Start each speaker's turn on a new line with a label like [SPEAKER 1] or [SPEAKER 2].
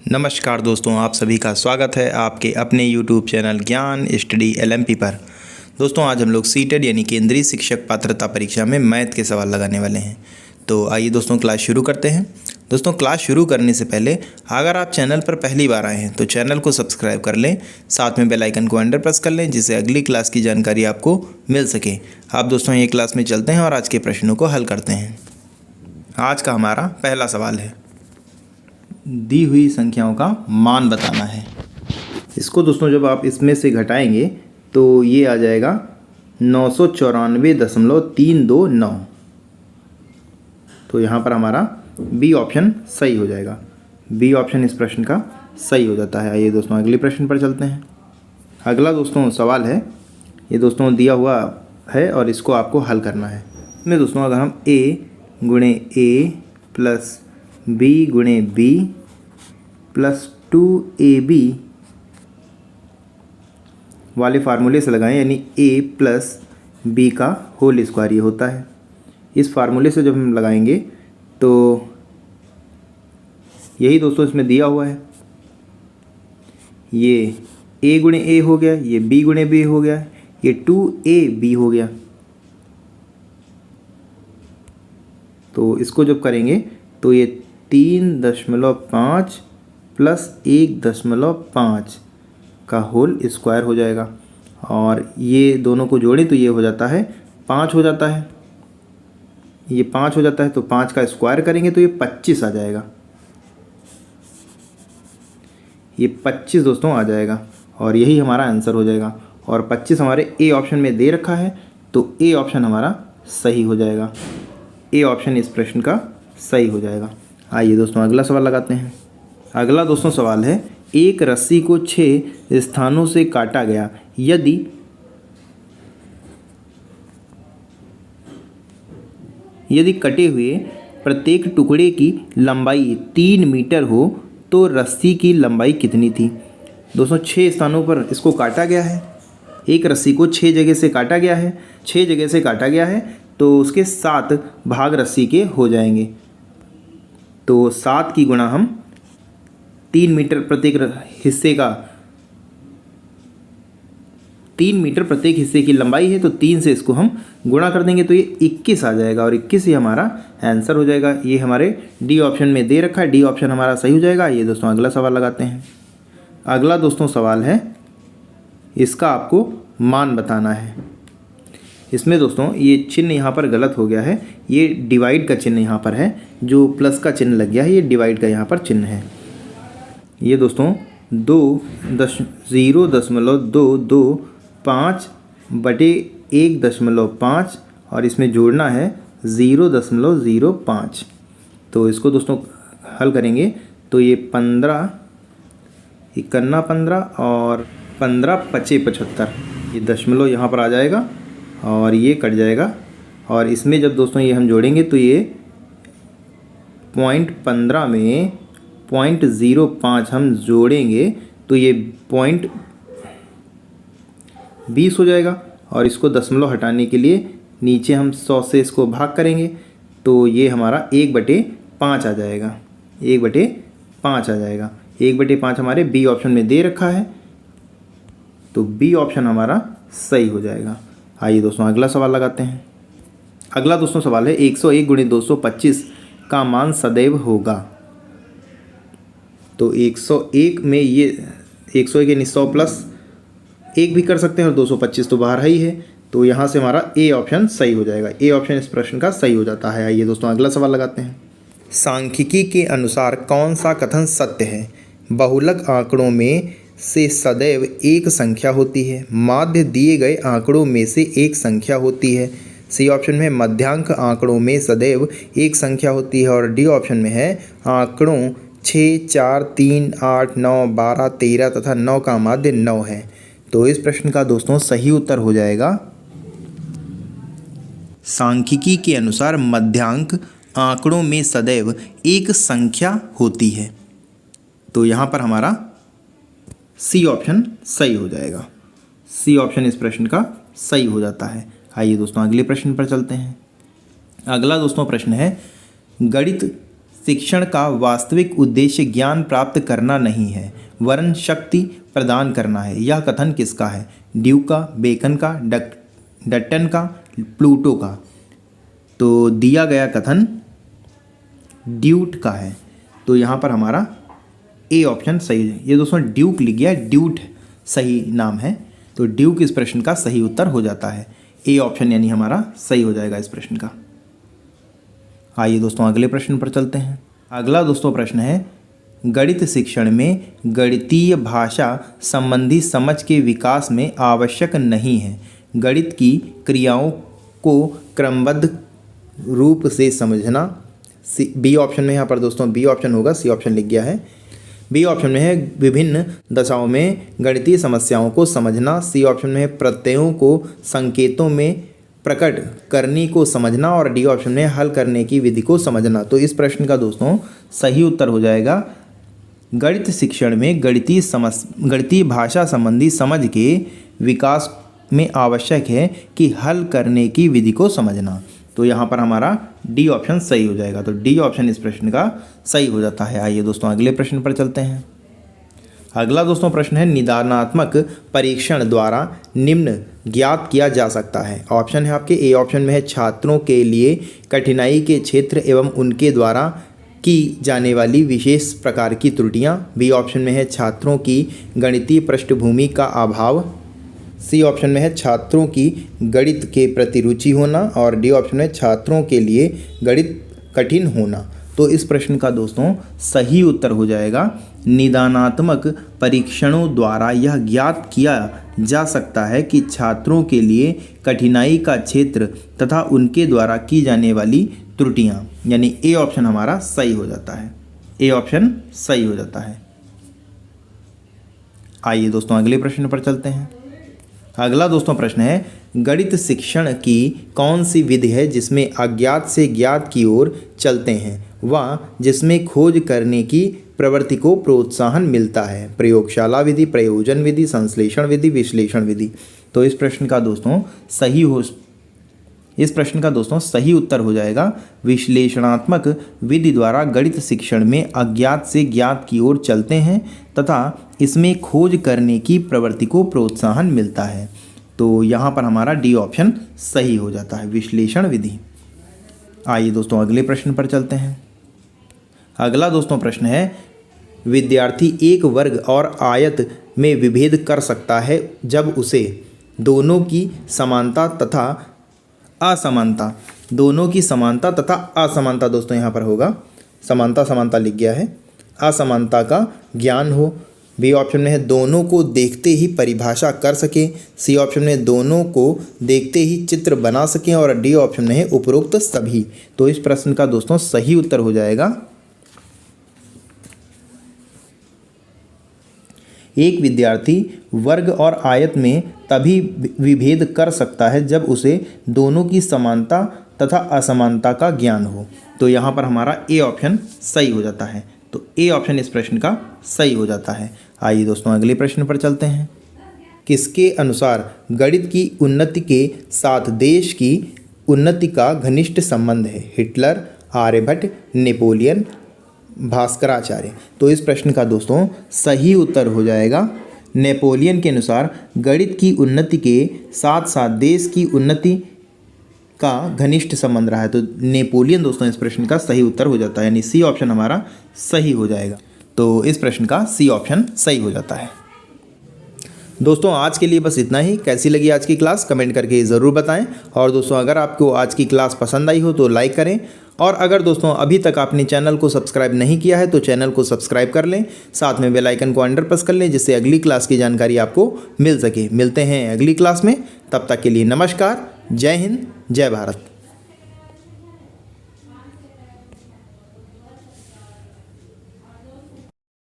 [SPEAKER 1] नमस्कार दोस्तों, आप सभी का स्वागत है आपके अपने YouTube चैनल ज्ञान स्टडी LMP पर। दोस्तों आज हम लोग सीटेड यानी केंद्रीय शिक्षक पात्रता परीक्षा में मैथ के सवाल लगाने वाले हैं। तो आइए दोस्तों क्लास शुरू करते हैं। दोस्तों क्लास शुरू करने से पहले अगर आप चैनल पर पहली बार आए हैं तो चैनल को सब्सक्राइब कर लें, साथ में बेल आइकन को अंडर प्रेस कर लें जिससे अगली क्लास की जानकारी आपको मिल सके। आप दोस्तों ये क्लास में चलते हैं और आज के प्रश्नों को हल करते हैं। आज का हमारा पहला सवाल है, दी हुई संख्याओं का मान बताना है। इसको दोस्तों जब आप इसमें से घटाएंगे तो ये आ जाएगा 994.329। तो यहाँ पर हमारा बी ऑप्शन सही हो जाएगा। बी ऑप्शन इस प्रश्न का सही हो जाता है। आइए दोस्तों अगले प्रश्न पर चलते हैं। अगला दोस्तों सवाल है, ये दोस्तों दिया हुआ है और इसको आपको हल करना है। इसमें दोस्तों अगर हम a गुणे a प्लस b गुणे b प्लस 2ab वाले फार्मूले से लगाएं, यानी a प्लस b का होल स्क्वायर ये होता है। इस फार्मूले से जब हम लगाएंगे तो यही दोस्तों इसमें दिया हुआ है। ये a गुणे a हो गया, ये b गुणे b हो गया, ये 2ab हो गया। तो इसको जब करेंगे तो ये 3.5 प्लस 1.5 का होल स्क्वायर हो जाएगा और ये दोनों को जोड़ें तो ये हो जाता है 5 हो जाता है। ये 5 हो जाता है तो 5 का स्क्वायर करेंगे तो ये 25 आ जाएगा। ये 25 दोस्तों आ जाएगा और यही हमारा आंसर हो जाएगा। और 25 हमारे ए ऑप्शन में दे रखा है तो ए ऑप्शन हमारा सही हो जाएगा। ए ऑप्शन इस प्रश्न का सही हो जाएगा। आइए दोस्तों अगला सवाल लगाते हैं। अगला दोस्तों सवाल है, एक रस्सी को 6 स्थानों से काटा गया, यदि कटे हुए प्रत्येक टुकड़े की लंबाई 3 मीटर हो तो रस्सी की लंबाई कितनी थी। दोस्तों 6 स्थानों पर इसको काटा गया है। एक रस्सी को 6 जगह से काटा गया है। 6 जगह से काटा गया है तो उसके 7 भाग रस्सी के हो जाएंगे। तो 7 की गुणा हम 3 मीटर प्रत्येक हिस्से का 3 मीटर प्रत्येक हिस्से की लंबाई है तो 3 से इसको हम गुणा कर देंगे तो ये 21 आ जाएगा और 21 ही हमारा आंसर हो जाएगा। ये हमारे डी ऑप्शन में दे रखा है, डी ऑप्शन हमारा सही हो जाएगा। ये दोस्तों अगला सवाल लगाते हैं। अगला दोस्तों सवाल है, इसका आपको मान बताना है। इसमें दोस्तों ये चिन्ह यहाँ पर गलत हो गया है। ये डिवाइड का चिन्ह यहाँ पर है, जो प्लस का चिन्ह लग गया है, ये डिवाइड का यहाँ पर चिन्ह है। ये दोस्तों 0.225 बटे 1.5 और इसमें जोड़ना है 0.05। तो इसको दोस्तों हल करेंगे तो ये 15 इकन्ना 15 और 15 पचे 75, ये दशमलव यहाँ पर आ जाएगा और ये कट जाएगा। और इसमें जब दोस्तों ये हम जोड़ेंगे तो ये 0.15 में 0.05 हम जोड़ेंगे तो ये 0.20 हो जाएगा। और इसको दशमलव हटाने के लिए नीचे हम 100 से इसको भाग करेंगे तो ये हमारा 1/5 आ जाएगा। 1/5 आ जाएगा। 1/5 हमारे बी ऑप्शन में दे रखा है तो बी ऑप्शन हमारा सही हो जाएगा। आइए दोस्तों अगला सवाल लगाते हैं। अगला दोस्तों सवाल है, 101 गुणे 225 का मान सदैव होगा। तो 101 में ये 101 यानी 100 प्लस 1 भी कर सकते हैं और 225 तो बाहर ही है। तो यहाँ से हमारा ए ऑप्शन सही हो जाएगा। ए ऑप्शन इस प्रश्न का सही हो जाता है। आइए दोस्तों अगला सवाल लगाते हैं। सांख्यिकी के अनुसार कौन सा कथन सत्य है। बहुलक आंकड़ों में से सदैव एक संख्या होती है। माध्य दिए गए आंकड़ों में से एक संख्या होती है। सी ऑप्शन में मध्यांक आंकड़ों में सदैव एक संख्या होती है और डी ऑप्शन में है आंकड़ों 6, 4, 3, 8, 9, 12, 13 तथा 9 का माध्य 9 है। तो इस प्रश्न का दोस्तों सही उत्तर हो जाएगा, सांख्यिकी के अनुसार मध्यांक आंकड़ों में सदैव एक संख्या होती है। तो यहाँ पर हमारा सी ऑप्शन सही हो जाएगा। सी ऑप्शन इस प्रश्न का सही हो जाता है। आइए दोस्तों अगले प्रश्न पर चलते हैं। अगला दोस्तों प्रश्न है, गणित शिक्षण का वास्तविक उद्देश्य ज्ञान प्राप्त करना नहीं है वरन शक्ति प्रदान करना है। यह कथन किसका है? ड्यूक का, बेकन का, डट्टन का, प्लूटो का। तो दिया गया कथन ड्यूट का है। तो यहाँ पर हमारा ए ऑप्शन सही है। ये दोस्तों ड्यूक लिख गया, ड्यूट सही नाम है। तो ड्यूक इस प्रश्न का सही उत्तर हो जाता है। ए ऑप्शन यानी हमारा सही हो जाएगा इस प्रश्न का। आइए दोस्तों अगले प्रश्न पर चलते हैं। अगला दोस्तों प्रश्न है, गणित शिक्षण में गणितीय भाषा संबंधी समझ के विकास में आवश्यक नहीं है। गणित की क्रियाओं को क्रमबद्ध रूप से समझना। बी ऑप्शन में यहाँ पर दोस्तों बी ऑप्शन होगा, सी ऑप्शन लिख गया है। बी ऑप्शन में है विभिन्न दशाओं में गणितीय समस्याओं को समझना। सी ऑप्शन में है प्रत्ययों को संकेतों में प्रकट करने को समझना। और डी ऑप्शन में हल करने की विधि को समझना। तो इस प्रश्न का दोस्तों सही उत्तर हो जाएगा, गणित शिक्षण में गणितीय भाषा संबंधी समझ के विकास में आवश्यक है कि हल करने की विधि को समझना। तो यहाँ पर हमारा डी ऑप्शन सही हो जाएगा। तो डी ऑप्शन इस प्रश्न का सही हो जाता है। आइए दोस्तों अगले प्रश्न पर चलते हैं। अगला दोस्तों प्रश्न है, निदानात्मक परीक्षण द्वारा निम्न ज्ञात किया जा सकता है। ऑप्शन है आपके, ए ऑप्शन में है छात्रों के लिए कठिनाई के क्षेत्र एवं उनके द्वारा की जाने वाली विशेष प्रकार की त्रुटियां। बी ऑप्शन में है छात्रों की गणितीय पृष्ठभूमि का अभाव। सी ऑप्शन में है छात्रों की गणित के प्रति रुचि होना। और डी ऑप्शन में छात्रों के लिए गणित कठिन होना। तो इस प्रश्न का दोस्तों सही उत्तर हो जाएगा, निदानात्मक परीक्षणों द्वारा यह ज्ञात किया जा सकता है कि छात्रों के लिए कठिनाई का क्षेत्र तथा उनके द्वारा की जाने वाली त्रुटियां। यानी ए ऑप्शन हमारा सही हो जाता है। ए ऑप्शन सही हो जाता है। आइए दोस्तों अगले प्रश्न पर चलते हैं। अगला दोस्तों प्रश्न है, गणित शिक्षण की कौन सी विधि है जिसमें अज्ञात से ज्ञात की ओर चलते हैं व जिसमें खोज करने की प्रवृत्ति को प्रोत्साहन मिलता है? प्रयोगशाला विधि, प्रयोजन विधि, संश्लेषण विधि, विश्लेषण विधि। तो इस प्रश्न का दोस्तों सही उत्तर हो जाएगा, विश्लेषणात्मक विधि द्वारा गणित शिक्षण में अज्ञात से ज्ञात की ओर चलते हैं तथा इसमें खोज करने की प्रवृत्ति को प्रोत्साहन मिलता है। तो यहाँ पर हमारा डी ऑप्शन सही हो जाता है, विश्लेषण विधि। आइए दोस्तों अगले प्रश्न पर चलते हैं। अगला दोस्तों प्रश्न है, विद्यार्थी एक वर्ग और आयत में विभेद कर सकता है जब उसे दोनों की समानता तथा असमानता, दोनों की समानता तथा असमानता दोस्तों यहाँ पर होगा, समानता लिख गया है, असमानता का ज्ञान हो। बी ऑप्शन में है दोनों को देखते ही परिभाषा कर सके। सी ऑप्शन में दोनों को देखते ही चित्र बना सकें। और डी ऑप्शन में है उपरोक्त सभी। तो इस प्रश्न का दोस्तों सही उत्तर हो जाएगा, एक विद्यार्थी वर्ग और आयत में तभी विभेद कर सकता है जब उसे दोनों की समानता तथा असमानता का ज्ञान हो। तो यहाँ पर हमारा ए ऑप्शन सही हो जाता है। तो ए ऑप्शन इस प्रश्न का सही हो जाता है। आइए दोस्तों अगले प्रश्न पर चलते हैं। किसके अनुसार गणित की उन्नति के साथ देश की उन्नति का घनिष्ठ संबंध है? Hitler, Aryabhatta, Napoleon, Bhaskaracharya. तो इस प्रश्न का दोस्तों सही उत्तर हो जाएगा, नेपोलियन के अनुसार गणित की उन्नति के साथ साथ देश की उन्नति का घनिष्ठ संबंध रहा है। तो नेपोलियन दोस्तों इस प्रश्न का सही उत्तर हो जाता है, यानी सी ऑप्शन हमारा सही हो जाएगा। तो इस प्रश्न का सी ऑप्शन सही हो जाता है। दोस्तों आज के लिए बस इतना ही। कैसी लगी आज की क्लास कमेंट करके ज़रूर बताएं। और दोस्तों अगर आपको आज की क्लास पसंद आई हो तो लाइक करें। और अगर दोस्तों अभी तक आपने चैनल को सब्सक्राइब नहीं किया है तो चैनल को सब्सक्राइब कर लें, साथ में बेल आइकन को अंडर प्रेस कर लें जिससे अगली क्लास की जानकारी आपको मिल सके। मिलते हैं अगली क्लास में, तब तक के लिए नमस्कार, जय हिंद, जय भारत।